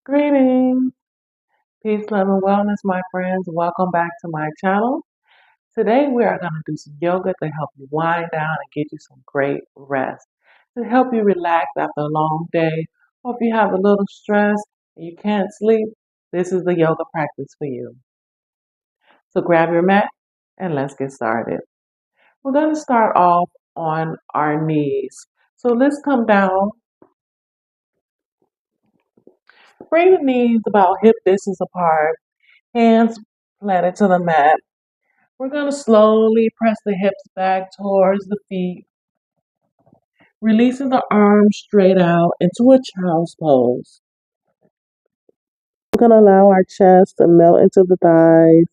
Greetings, peace, love, and wellness, my friends. Welcome back to my channel. Today we are going to do some yoga to help you wind down and get you some great rest. To help you relax after a long day, or if you have a little stress and you can't sleep, this is the yoga practice for you. So grab your mat and let's get started. We're going to start off on our knees. So let's come down. Bring the knees about hip distance apart, hands planted to the mat. We're going to slowly press the hips back towards the feet, releasing the arms straight out into a child's pose. We're going to allow our chest to melt into the thighs,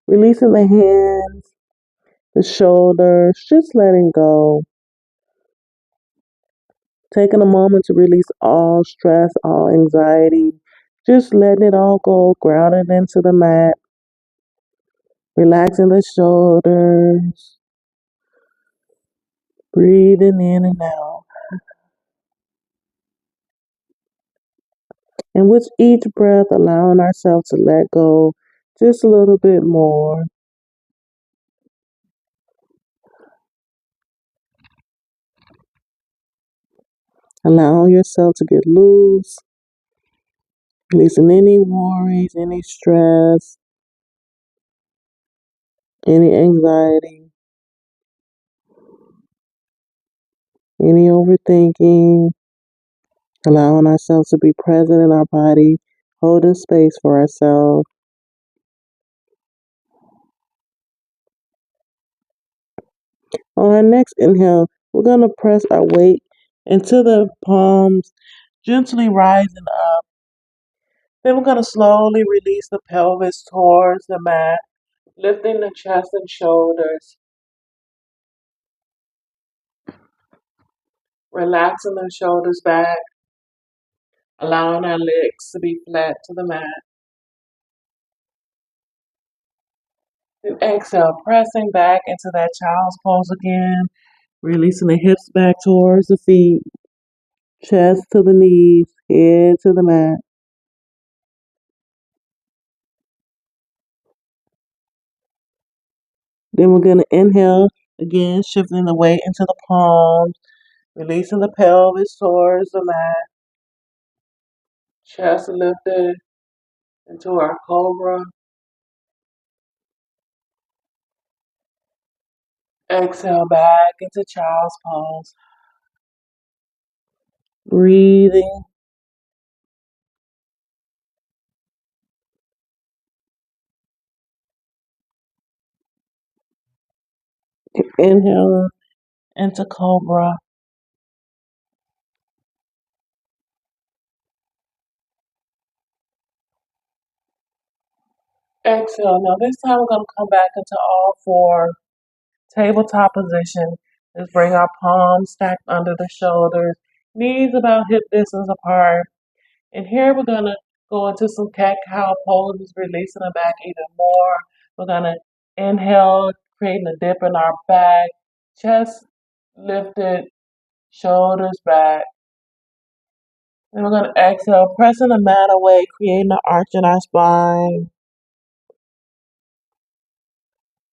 releasing the hands, the shoulders, just letting go. Taking a moment to release all stress, all anxiety, just letting it all go, grounded into the mat, relaxing the shoulders, breathing in and out. And with each breath, allowing ourselves to let go just a little bit more. Allowing yourself to get loose, releasing any worries, any stress, any anxiety, any overthinking. Allowing ourselves to be present in our body, holding space for ourselves. On our next inhale, we're going to press our weight into the palms, gently rising up. Then we're going to slowly release the pelvis towards the mat, lifting the chest and shoulders, relaxing the shoulders back, allowing our legs to be flat to the mat. Then exhale, pressing back into that child's pose again, releasing the hips back towards the feet, chest to the knees, head to the mat. Then we're going to inhale again, shifting the weight into the palms, releasing the pelvis towards the mat, chest lifted into our cobra. Exhale back into child's pose. Breathing. Inhale into cobra. Exhale. Now this time we're going to come back into all four. Tabletop position. Let's bring our palms stacked under the shoulders, knees about hip distance apart. And here we're going to go into some cat-cow poses, releasing the back even more. We're going to inhale, creating a dip in our back, chest lifted, shoulders back. Then we're going to exhale, pressing the mat away, creating an arch in our spine.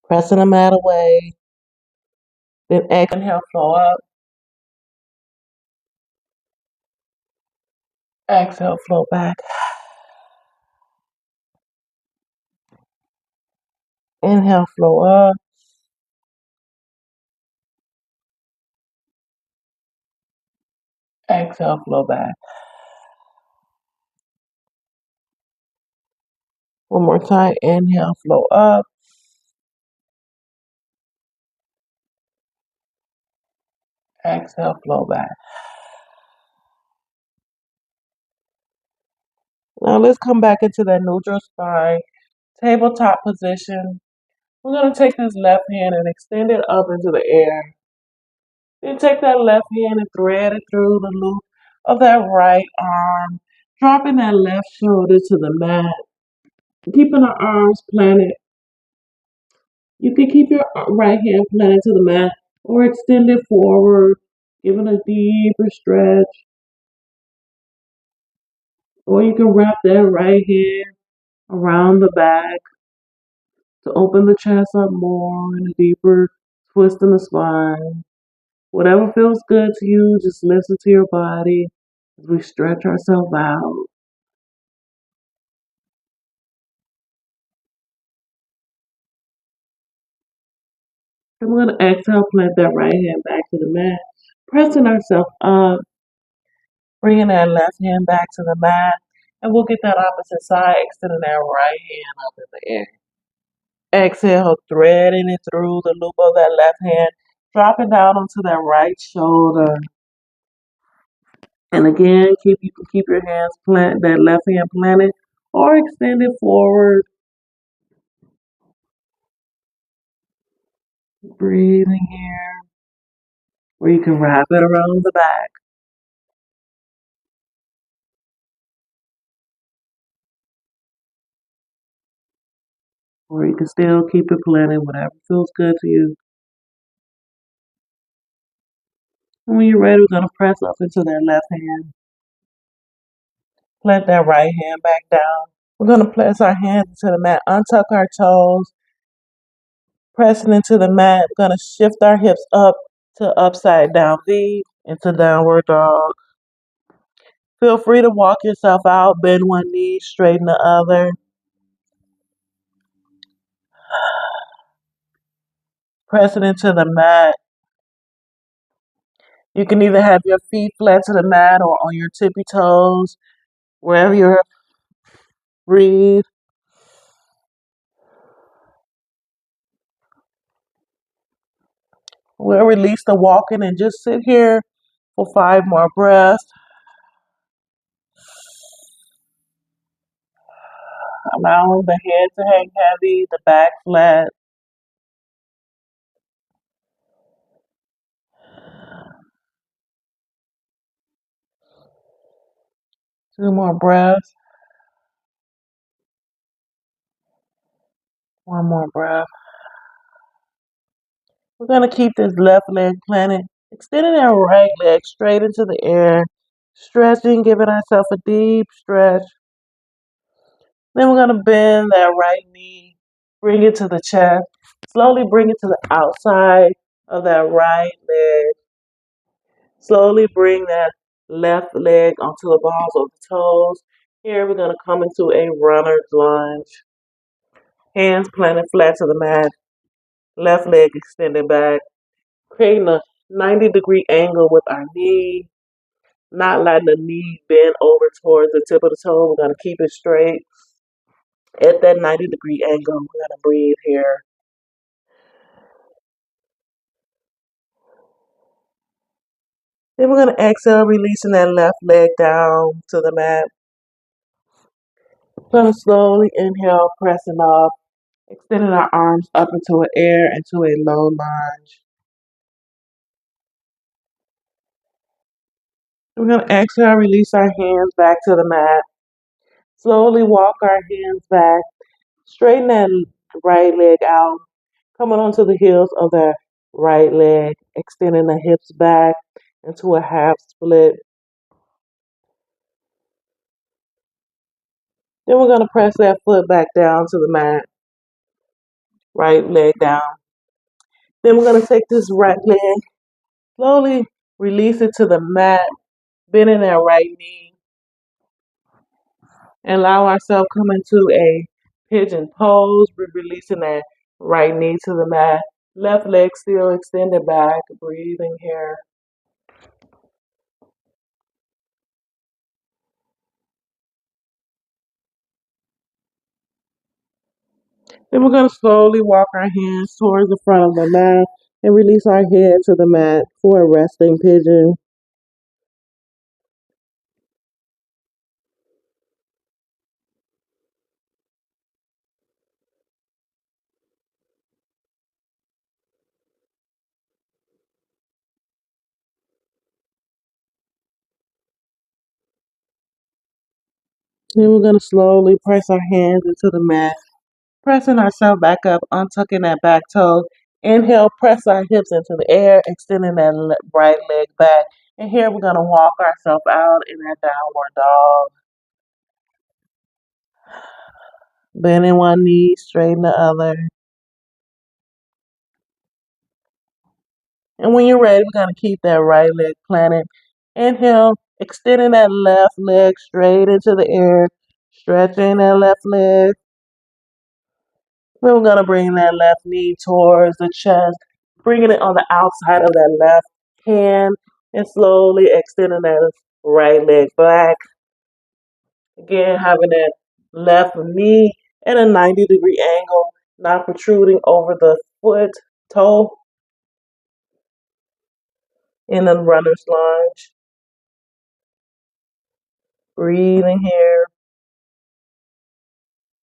Pressing the mat away. Then inhale, flow up. Exhale, flow back. Inhale, flow up. Exhale, flow back. One more time. Inhale, flow up. Exhale, flow back. Now let's come back into that neutral spine, tabletop position. We're going to take this left hand and extend it up into the air. Then take that left hand and thread it through the loop of that right arm, dropping that left shoulder to the mat, keeping the arms planted. You can keep your right hand planted to the mat or extend it forward, giving a deeper stretch. Or you can wrap that right hand around the back to open the chest up more and a deeper twist in the spine. Whatever feels good to you, just listen to your body as we stretch ourselves out. And we're going to exhale, plant that right hand back to the mat, pressing ourselves up, bringing that left hand back to the mat, and we'll get that opposite side, extending that right hand up in the air. Exhale, threading it through the loop of that left hand, dropping down onto that right shoulder. And again, you can keep your hands that left hand planted or extend it forward. Breathing here, or you can wrap it around the back. Or you can still keep it planted, whatever feels good to you. And when you're ready, we're going to press up into that left hand. Plant that right hand back down. We're going to place our hands into the mat, untuck our toes, pressing into the mat. We're going to shift our hips up to upside down V into downward dog. Feel free to walk yourself out, bend one knee, straighten the other. Pressing into the mat. You can either have your feet flat to the mat or on your tippy toes, wherever you're. Breathe. We'll release the walking and just sit here for 5 more breaths. Allowing the head to hang heavy, the back flat. Two more breaths. One more breath. We're going to keep this left leg planted, extending that right leg straight into the air, stretching, giving ourselves a deep stretch. Then we're going to bend that right knee, bring it to the chest, slowly bring it to the outside of that right leg. Slowly bring that left leg onto the balls of the toes. Here we're going to come into a runner's lunge. Hands planted flat to the mat, left leg extended back, creating a 90-degree angle with our knee, not letting the knee bend over towards the tip of the toe. We're going to keep it straight at that 90-degree angle. We're going to breathe here. Then we're going to exhale, releasing that left leg down to the mat. We're going to slowly inhale, pressing up, extending our arms up into the air, into a low lunge. We're going to exhale, release our hands back to the mat. Slowly walk our hands back. Straighten that right leg out. Coming onto the heels of that right leg. Extending the hips back into a half split. Then we're going to press that foot back down to the mat. Right leg down. Then we're going to take this right leg, slowly release it to the mat, bending that right knee, and allow ourselves come into a pigeon pose. We're releasing that right knee to the mat, left leg still extended back, breathing here. Then we're going to slowly walk our hands towards the front of the mat and release our head to the mat for a resting pigeon. Then we're going to slowly press our hands into the mat, pressing ourselves back up, untucking that back toe. Inhale, press our hips into the air, extending that right leg back. And here we're going to walk ourselves out in that downward dog. Bending one knee, straighten the other. And when you're ready, we're going to keep that right leg planted. Inhale, extending that left leg straight into the air, stretching that left leg. Then we're going to bring that left knee towards the chest, bringing it on the outside of that left hand, and slowly extending that right leg back. Again, having that left knee at a 90-degree angle, not protruding over the foot, toe, in the runner's lunge. Breathing here.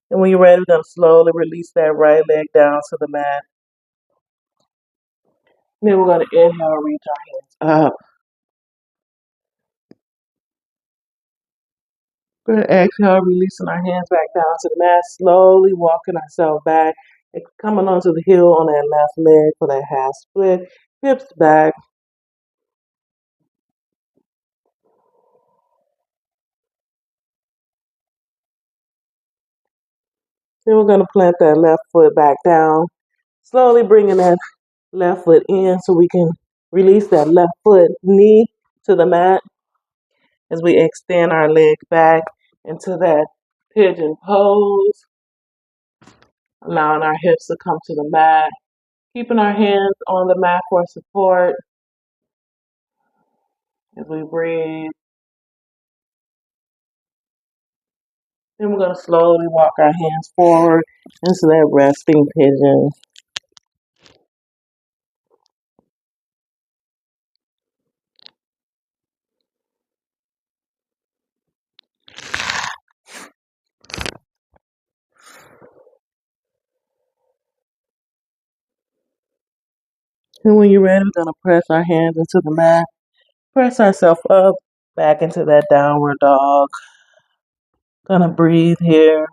And when you're ready, we're going to slowly release that right leg down to the mat. Then we're going to inhale, reach our hands up. We're going to exhale, releasing our hands back down to the mat, slowly walking ourselves back, and coming onto the heel on that left leg for that half split, hips back. Then we're going to plant that left foot back down, slowly bringing that left foot in so we can release that left foot knee to the mat as we extend our leg back into that pigeon pose, allowing our hips to come to the mat, keeping our hands on the mat for support as we breathe. Then we're going to slowly walk our hands forward into that resting pigeon. And when you're ready, we're going to press our hands into the mat, press ourselves up, back into that downward dog. Gonna breathe here.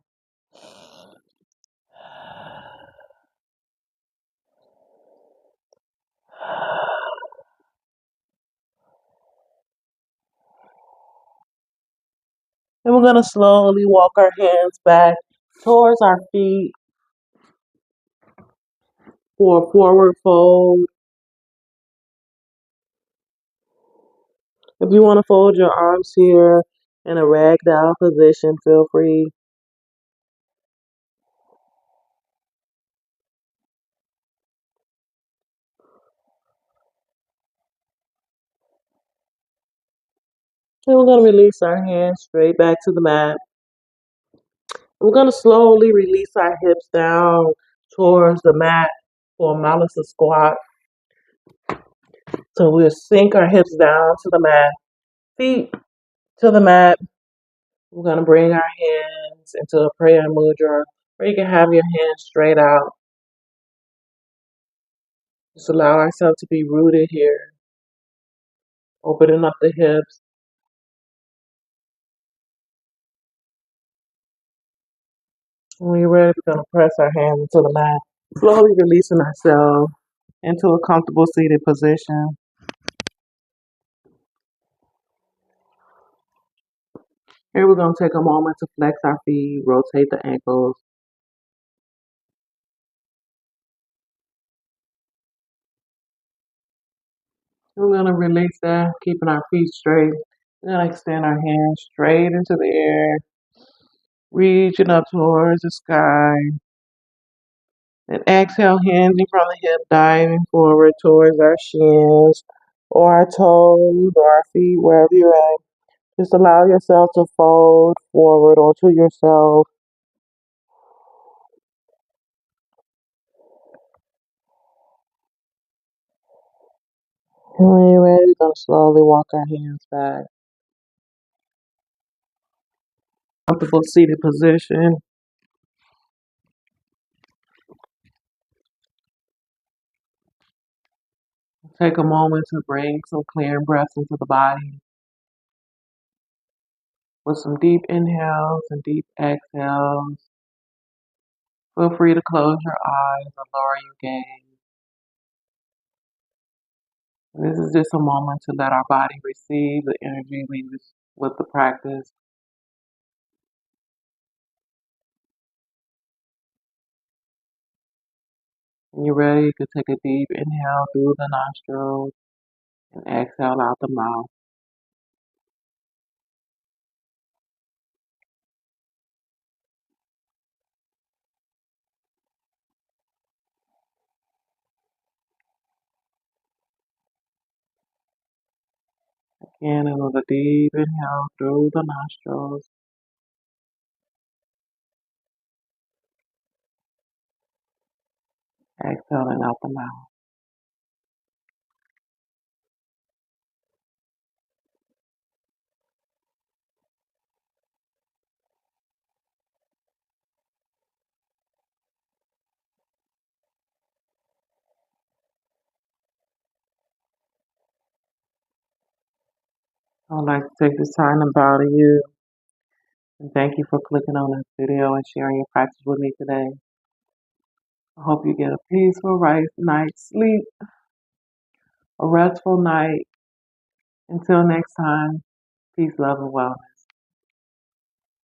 And we're gonna slowly walk our hands back towards our feet for a forward fold. If you want to fold your arms here in a ragdoll position, feel free. And we're gonna release our hands straight back to the mat. We're gonna slowly release our hips down towards the mat for a Malasa squat. So we'll sink our hips down to the mat, feet to the mat. We're gonna bring our hands into a prayer mudra, where you can have your hands straight out. Just allow ourselves to be rooted here, opening up the hips. When you're ready, we're gonna press our hands into the mat, slowly releasing ourselves into a comfortable seated position. Here we're gonna take a moment to flex our feet, rotate the ankles. We're gonna release that, keeping our feet straight. We're gonna extend our hands straight into the air, reaching up towards the sky. And exhale, hinging from the hip, diving forward towards our shins or our toes or our feet, wherever you're at. Just allow yourself to fold forward onto yourself. And when you're ready, we're going to slowly walk our hands back. Comfortable seated position. Take a moment to bring some clearing breaths into the body with some deep inhales and deep exhales. Feel free to close your eyes or lower your gaze. This is just a moment to let our body receive the energy we with the practice. When you're ready, you can take a deep inhale through the nostrils and exhale out the mouth. Again, another deep inhale through the nostrils. Exhaling out the mouth. I would like to take this time to bow to you and thank you for clicking on this video and sharing your practice with me today. I hope you get a peaceful night's sleep, a restful night. Until next time, peace, love, and wellness.